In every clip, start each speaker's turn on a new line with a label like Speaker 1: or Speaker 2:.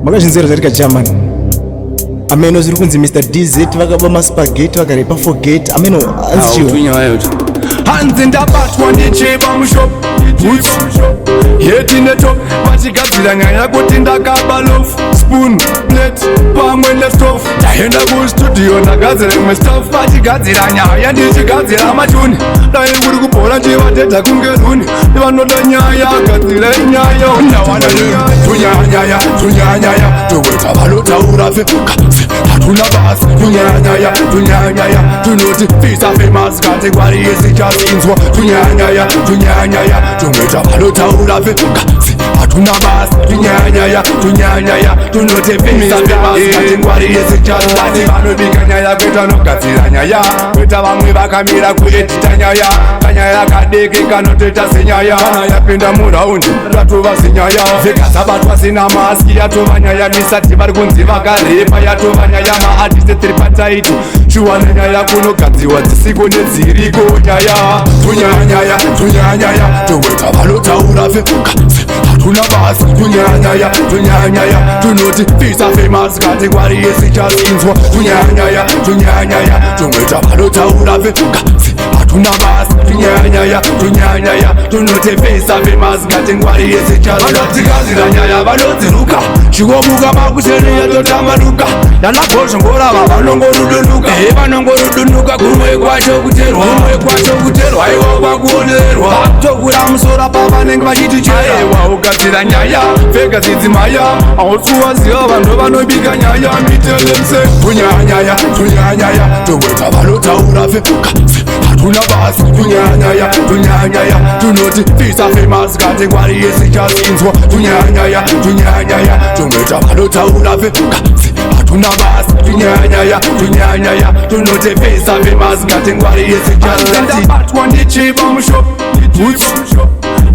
Speaker 1: makazvinzero zvatika German ameno zviri kunzi Mr DZ vakaba maspaghetti vakarepa forget ameno
Speaker 2: anzichiwa hanzi ndabatwa ndichiva mushopu yeti netop vachigadzira nyaya kuti ndakaba lofu spoon plate pamwe nestofu ndaenda kustudio ndagadzira imwe staff vachigadzira nyaya ndichigadzira machuni dai uri kubhora nchivatedza kunge runi vanoda nyaya gadzira inyaya ndawana tunyanyaya toweta vanotaura vekukadzi hatuna basi tunyanyaya tunoti fisa famous kati kwari yesichazinzwa tunyanyaya tumeta vanotaura vekukadzi hatuna basi tunyanyaya tunoti fisa famous kati kwari yesichazinzwa vanobika nyaya kweta nogadzira nyaya kweta vamwe vakamira kuedita nyaya kanyaya kadeki kanotoita senyaya kana yapinda muraundi ratova senyaya vekasabatwa sina maski yatova nyaya misati vari kunzi vakarepa yatova nyaya maartiste tiri pataiti shuwana nyaya kunogadziwa dzisiko nedziriko nyaya tunyanyaya toweta vanotaura vekukadzi hatuna basi tunyanyaya tunoti fisa famous kati kwari yesichazinzwa tunyanyaya tumweta vanotaura vekukadzi hatuna basi tunyanyaya tunoti fisa famous kati kwari yesichazinzwa vanotigadzira nyaya vanodziruka chikomuka makusheneya totamaduka danagozvongorava vanongorudunuka kumwe kwacho kuterwa aiwa kwakuonerwa tokura musora pavanenge vachiti chaiwa ugadzira nyaya pfeka dzidzimaya hautsuwaziva vanhu vanobika nyaya mitelemse tunyanyaya toweta vanotaura vekukadzi hatuna basi tunyanyaya tunoti fisa famous kati kwari yesichazinzwa tunyanyaya tumweta vanotaura vekukadzi hatuna basi tunyanyaya tunoti fisa famous kati kwari yesichazinzwa ndabatwa ndichiva mushopu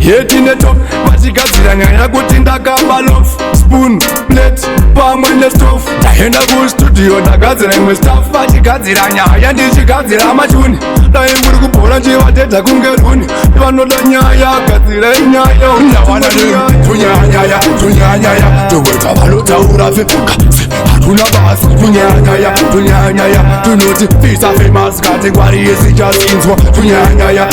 Speaker 2: yeti netop vachigadzira nyaya kuti ndakaba lofu spoon plate pamwe nestofu ndaenda kustudio ndagadzira imwe staff vachigadzira nyaya ndichigadzira machuni dai uri kubhora nchivatedza kunge runi vanoda nyaya gadzira inyaya ndawana tunyanyaya toweta vanotaura vekukadzi hatuna basi tunyanyaya tunoti fisa famous kati kwari yesichazinzwa tunyanyaya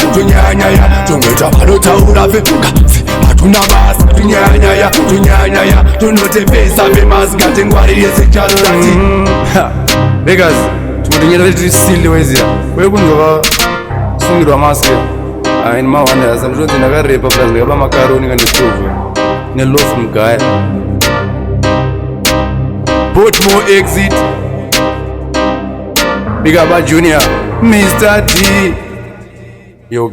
Speaker 2: tumweta vanotaura vekukadzi hatuna basi tunyanyaya tunoti fisa famous kati kwari yesichazinzwa
Speaker 3: Vegas timotinyera tisile wezia wekunzwa vasungirwa maske in mawanda sanditonzi ndakarepa plus ndikaba makaroni kandistove nelofu mugaya
Speaker 2: Portmore exit
Speaker 3: big up junior
Speaker 2: Mr D
Speaker 3: yo